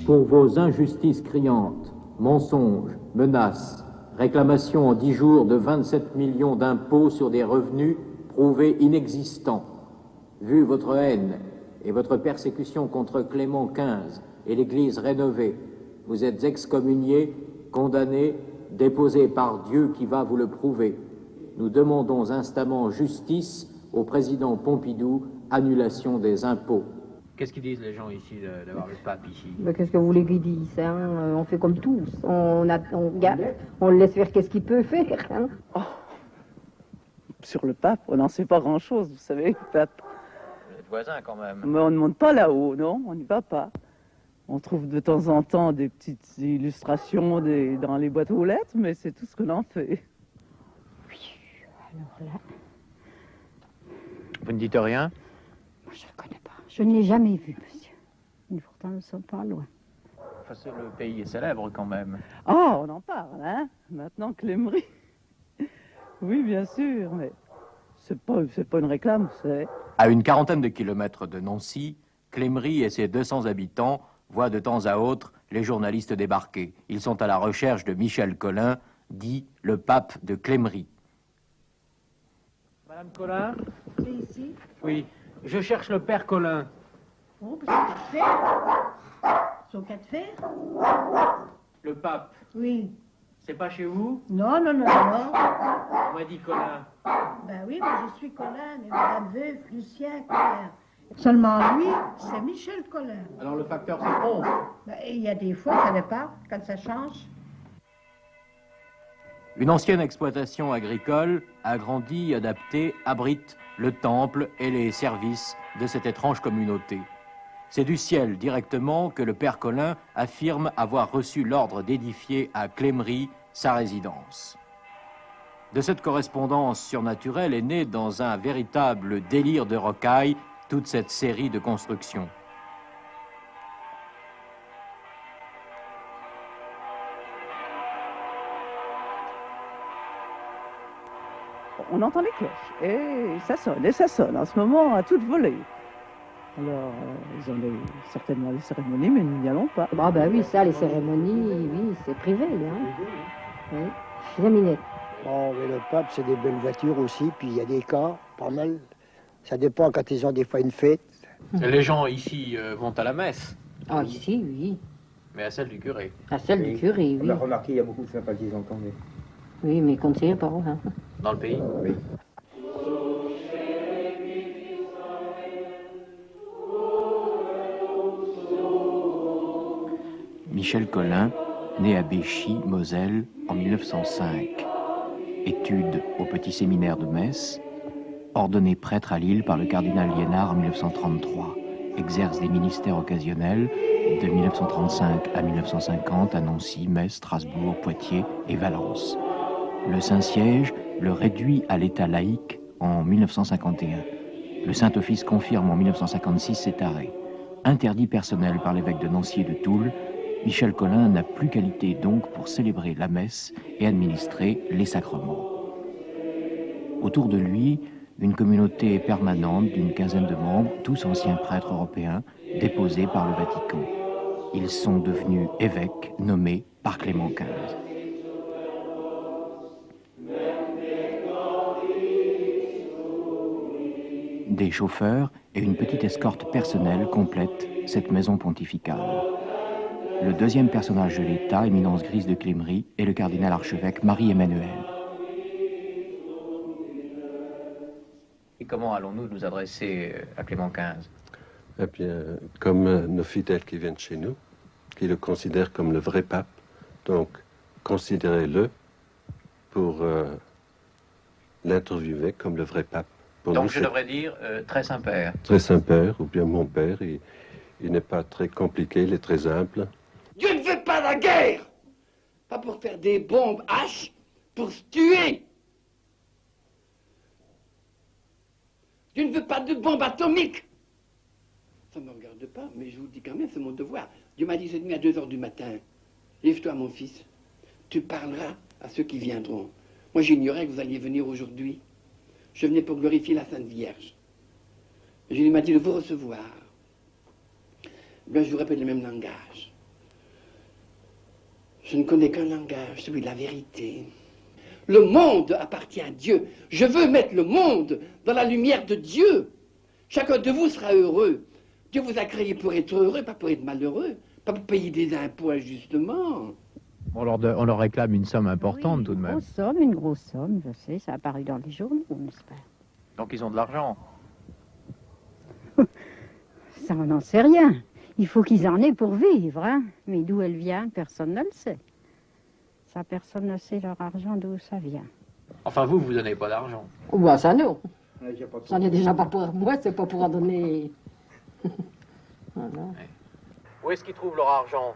pour vos injustices criantes, mensonges, menaces, réclamation en 10 jours de 27 millions d'impôts sur des revenus prouvés inexistants. Vu votre haine et votre persécution contre Clément XV et l'Église rénovée, vous êtes excommuniés, condamnés, déposés par Dieu qui va vous le prouver. Nous demandons instamment justice au président Pompidou, annulation des impôts. Qu'est-ce qu'ils disent les gens ici d'avoir le pape ici? Qu'est-ce que vous voulez qu'ils disent hein? On fait comme tous. On le laisse faire qu'est-ce qu'il peut faire. Hein? Oh. Sur le pape, on n'en sait pas grand-chose, vous savez, le pape. Vous êtes voisins quand même. Mais on ne monte pas là-haut, non, on n'y va pas. On trouve de temps en temps des petites illustrations dans les boîtes aux lettres, mais c'est tout ce que l'on fait. Oui, alors là... Vous ne dites rien? Je ne connais pas. Je ne l'ai jamais vu, monsieur. Et pourtant, nous ne sommes pas loin. Enfin, le pays est célèbre quand même. Ah, on en parle, hein? Maintenant, Clémery. Oui, bien sûr, mais c'est pas une réclame, c'est... À une quarantaine de kilomètres de Nancy, Clémery et ses 200 habitants voient de temps à autre les journalistes débarquer. Ils sont à la recherche de Michel Colin, dit le pape de Clémery. Madame Colin? C'est ici? Oui, je cherche le père Colin. Oh, parce que c'est au cas de fer. C'est au cas de fer? Le pape, Oui. c'est pas chez vous? Non. On m'a dit Colin. Ben oui, mais je suis Colin, mais madame Veuve, Lucien, Colin. Seulement lui, c'est Michel Colin. Alors le facteur se trompe. Ben, il y a des fois, ça dépend, quand ça change. Une ancienne exploitation agricole, agrandie, adaptée, abrite le temple et les services de cette étrange communauté. C'est du ciel directement que le père Colin affirme avoir reçu l'ordre d'édifier à Clémery sa résidence. De cette correspondance surnaturelle est née dans un véritable délire de rocaille toute cette série de constructions. On entend les cloches, et ça sonne, en ce moment, à toute volée. Alors, ils ont certainement des cérémonies, mais nous n'y allons pas. Ah ben oui, ça, les cérémonies, oui, c'est privé, hein. Oui, Jaminette. Oh, mais le pape, c'est des belles voitures aussi, puis il y a des cas, pas mal. Ça dépend quand ils ont des fois une fête. Les gens ici vont à la messe. Ah, ici, oui. Mais à celle du curé. À celle du curé, oui. On a remarqué, il y a beaucoup de sympathisants quand même. Oui, mais qu'on ne tire pas, hein. Dans le pays? Oui. Michel Colin, né à Béchy, Moselle, en 1905. Études au petit séminaire de Metz. Ordonné prêtre à Lille par le cardinal Liénard en 1933. Exerce des ministères occasionnels de 1935 à 1950 à Nancy, Metz, Strasbourg, Poitiers et Valence. Le Saint-Siège le réduit à l'état laïque en 1951. Le Saint-Office confirme en 1956 cet arrêt. Interdit personnel par l'évêque de Nancy et de Toul, Michel Colin n'a plus qualité donc pour célébrer la messe et administrer les sacrements. Autour de lui, une communauté permanente d'une quinzaine de membres, tous anciens prêtres européens, déposés par le Vatican. Ils sont devenus évêques nommés par Clément XV. Des chauffeurs et une petite escorte personnelle complètent cette maison pontificale. Le deuxième personnage de l'État, éminence grise de Clémery, est le cardinal archevêque Marie-Emmanuel. Et comment allons-nous nous adresser à Clément XV? Eh bien, comme nos fidèles qui viennent chez nous, qui le considèrent comme le vrai pape, donc considérez-le pour l'interviewer comme le vrai pape. Pour Donc nous, je devrais dire très Saint-Père. Très Saint-Père, ou bien mon père, il n'est pas très compliqué, il est très simple. Dieu ne veut pas la guerre, pas pour faire des bombes H, pour se tuer. Dieu ne veut pas de bombes atomiques. Ça ne me regarde pas, mais je vous dis quand même, c'est mon devoir. Dieu m'a dit cette nuit à 2 heures du matin, lève-toi mon fils, tu parleras à ceux qui viendront. Moi j'ignorais que vous alliez venir aujourd'hui. Je venais pour glorifier la Sainte Vierge. Jésus m'a dit de vous recevoir. Bien, je vous répète le même langage. Je ne connais qu'un langage, celui de la vérité. Le monde appartient à Dieu. Je veux mettre le monde dans la lumière de Dieu. Chacun de vous sera heureux. Dieu vous a créé pour être heureux, pas pour être malheureux, pas pour payer des impôts injustement. On leur réclame une somme importante tout de même. Une grosse somme, je sais, ça a apparu dans les journaux, n'est-ce pas? Donc ils ont de l'argent. Ça, on n'en sait rien. Il faut qu'ils en aient pour vivre, hein. Mais d'où elle vient, personne ne le sait. Ça, personne ne sait leur argent, d'où ça vient. Enfin vous donnez pas d'argent. Oh, bah, ça non. Ouais, j'ai pas de J'en ai déjà pas pour moi, c'est pas pour en donner. Voilà. Où est-ce qu'ils trouvent leur argent?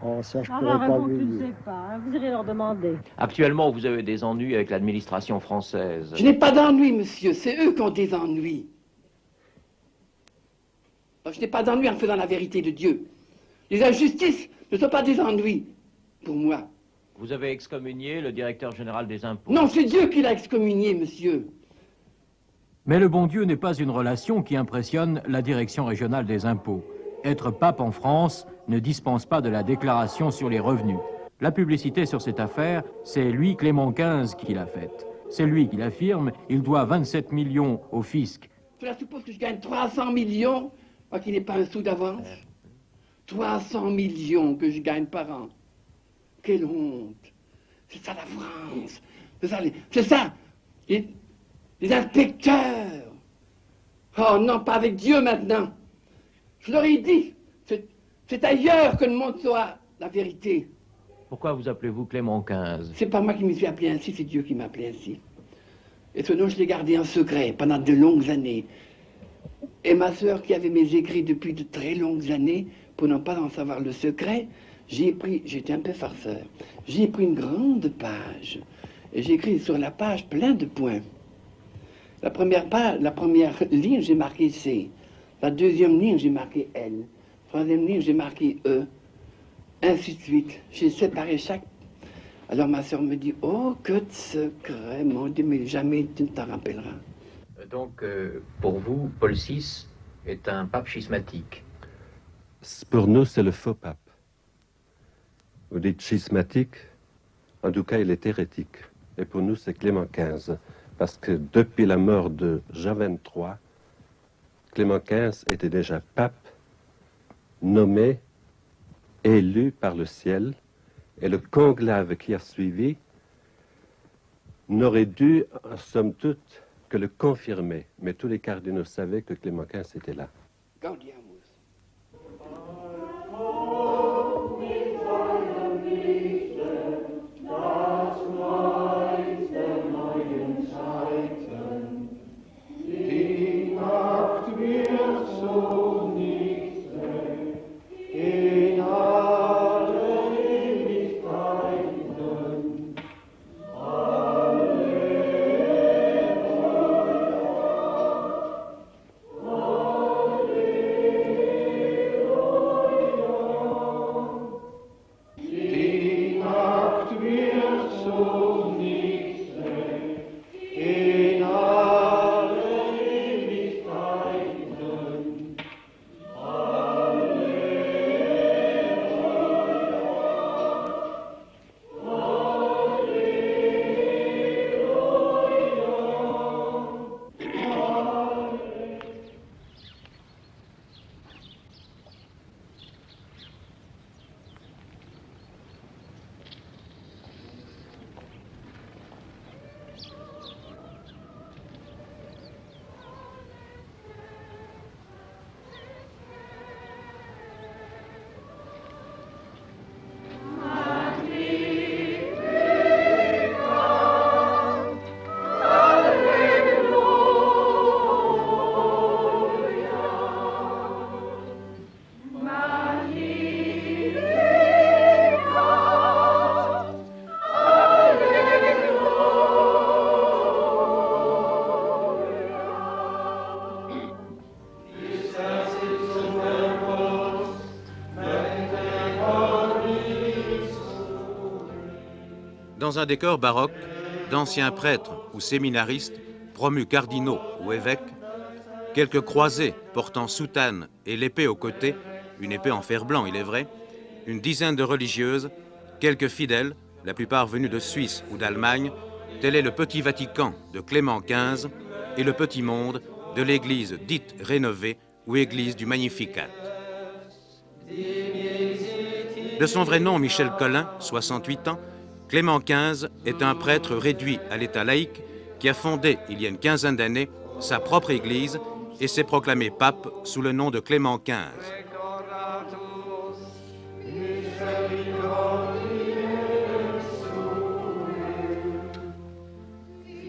Oh, ça, je pourrais pas lui dire. pas, hein. Vous irez leur demander. Actuellement, vous avez des ennuis avec l'administration française. Je n'ai pas d'ennui, monsieur, c'est eux qui ont des ennuis. Je n'ai pas d'ennui en faisant la vérité de Dieu. Les injustices ne sont pas des ennuis pour moi. Vous avez excommunié le directeur général des impôts. Non, c'est Dieu qui l'a excommunié, monsieur. Mais le bon Dieu n'est pas une relation qui impressionne la direction régionale des impôts. Être pape en France ne dispense pas de la déclaration sur les revenus. La publicité sur cette affaire, c'est lui, Clément XV, qui l'a faite. C'est lui qui l'affirme, il doit 27 millions au fisc. Cela suppose que je gagne 300 millions, moi qui n'ai pas un sou d'avance. 300 millions que je gagne par an. Quelle honte. C'est ça la France. C'est ça, les inspecteurs. Oh non, pas avec Dieu maintenant. Je leur ai dit, c'est ailleurs que le monde saura la vérité. Pourquoi vous appelez-vous Clément XV? C'est pas moi qui me suis appelé ainsi, c'est Dieu qui m'a appelé ainsi. Et ce nom, je l'ai gardé en secret pendant de longues années. Et ma sœur, qui avait mes écrits depuis de très longues années, pour ne pas en savoir le secret, j'étais un peu farceur, j'ai pris une grande page, et j'ai écrit sur la page plein de points. La première ligne, j'ai marqué C. La deuxième ligne, j'ai marqué L. Troisième ligne, j'ai marqué E. Ainsi de suite. J'ai séparé chaque... Alors ma sœur me dit, oh, que de secret, mon Dieu, mais jamais tu ne t'en rappelleras. Donc, pour vous, Paul VI est un pape schismatique. Pour nous, c'est le faux pape. Vous dites schismatique, en tout cas, il est hérétique. Et pour nous, c'est Clément XV. Parce que depuis la mort de Jean XXIII, Clément XV était déjà pape, nommé, élu par le ciel, et le conclave qui a suivi n'aurait dû, en somme toute, que le confirmer. Mais tous les cardinaux savaient que Clément XV était là. Gaudiamus. Dans un décor baroque, d'anciens prêtres ou séminaristes, promus cardinaux ou évêques, quelques croisés portant soutane et l'épée au côté, une épée en fer blanc il est vrai, une dizaine de religieuses quelques fidèles, la plupart venus de Suisse ou d'Allemagne, tel est le Petit Vatican de Clément XV et le Petit Monde de l'église dite rénovée ou église du Magnificat. De son vrai nom, Michel Collin, 68 ans, Clément XV est un prêtre réduit à l'état laïque qui a fondé, il y a une quinzaine d'années, sa propre église et s'est proclamé pape sous le nom de Clément XV.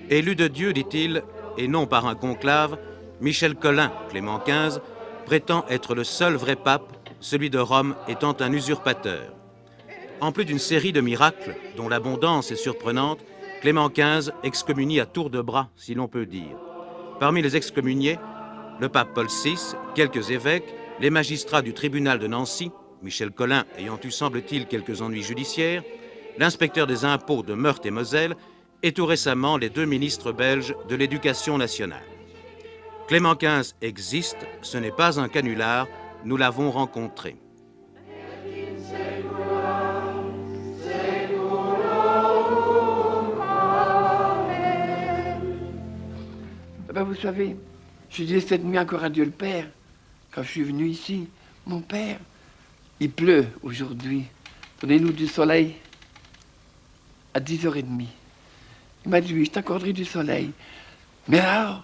Élu de Dieu, dit-il, et non par un conclave, Michel Collin, Clément XV, prétend être le seul vrai pape, celui de Rome étant un usurpateur. En plus d'une série de miracles, dont l'abondance est surprenante, Clément XV excommunie à tour de bras, si l'on peut dire. Parmi les excommuniés, le pape Paul VI, quelques évêques, les magistrats du tribunal de Nancy, Michel Collin ayant eu, semble-t-il, quelques ennuis judiciaires, l'inspecteur des impôts de Meurthe et Moselle, et tout récemment les 2 ministres belges de l'Éducation nationale. Clément XV existe, ce n'est pas un canular, nous l'avons rencontré. Ben vous savez, je disais cette nuit encore à Dieu le Père, quand je suis venu ici, mon Père, il pleut aujourd'hui, donnez-nous du soleil à 10h30. Il m'a dit, oui, je t'accorderai du soleil. Mais alors,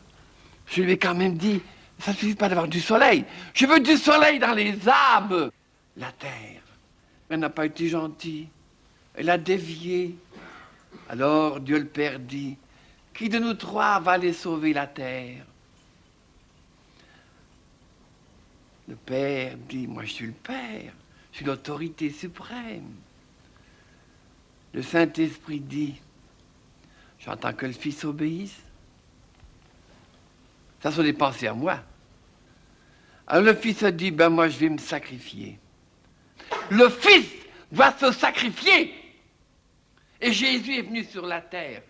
je lui ai quand même dit, ça ne suffit pas d'avoir du soleil. Je veux du soleil dans les âmes. La terre, elle n'a pas été gentille. Elle a dévié. Alors Dieu le Père dit, qui de nous 3 va aller sauver la terre? Le Père dit, moi je suis le Père, je suis l'autorité suprême. Le Saint-Esprit dit, j'entends que le Fils obéisse. Ça sont des pensées à moi. Alors le Fils a dit, ben moi je vais me sacrifier. Le Fils doit se sacrifier. Et Jésus est venu sur la terre,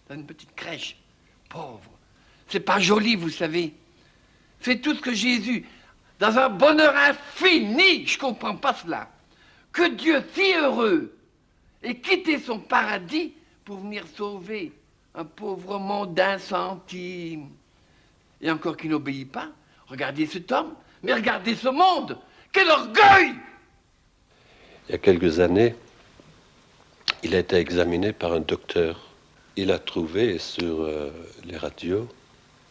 dans une petite crèche, pauvre. C'est pas joli, vous savez. C'est tout ce que Jésus, dans un bonheur infini, je comprends pas cela, que Dieu si heureux ait quitté son paradis pour venir sauver un pauvre mondain centime. Et encore qui n'obéit pas. Regardez cet homme, mais regardez ce monde. Quel orgueil! Il y a quelques années, il a été examiné par un docteur. Il a trouvé sur les radios,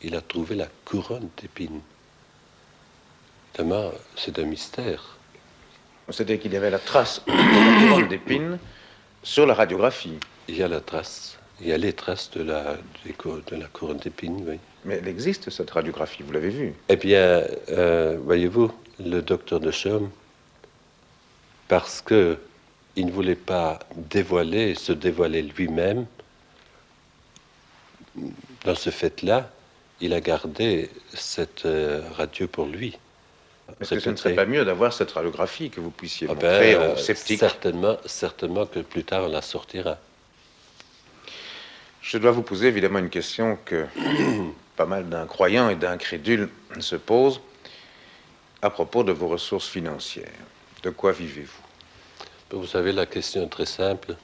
il a trouvé la couronne d'épines. Évidemment, c'est un mystère. C'est-à-dire qu'il y avait la trace de la couronne d'épines sur la radiographie. Il y a la trace. Il y a les traces de la couronne d'épines, oui. Mais elle existe, cette radiographie, vous l'avez vue? Eh bien, voyez-vous, le docteur de Chaume, parce qu'il ne voulait pas se dévoiler lui-même, dans ce fait-là, il a gardé cette radio pour lui. Est-ce que ce ne serait pas mieux d'avoir cette radiographie, que vous puissiez montrer aux sceptiques? Certainement que plus tard on la sortira. Je dois vous poser évidemment une question que pas mal d'incroyants et d'incrédules se posent à propos de vos ressources financières. De quoi vivez-vous? Vous savez, la question est très simple.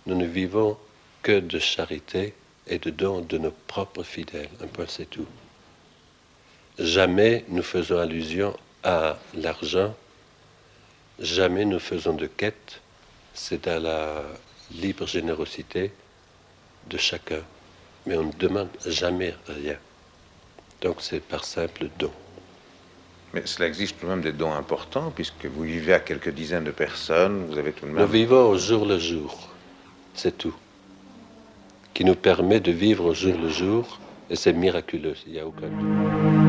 Nous ne vivons que de charité et de dons de nos propres fidèles. Un point, c'est tout. Jamais nous faisons allusion à l'argent. Jamais nous faisons de quête. C'est à la libre générosité de chacun. Mais on ne demande jamais rien. Donc c'est par simple don. Mais cela exige tout de même des dons importants, puisque vous vivez à quelques dizaines de personnes, vous avez tout de même... Nous vivons au jour le jour, c'est tout. Qui nous permet de vivre au jour le jour, et c'est miraculeux, il n'y a aucun doute.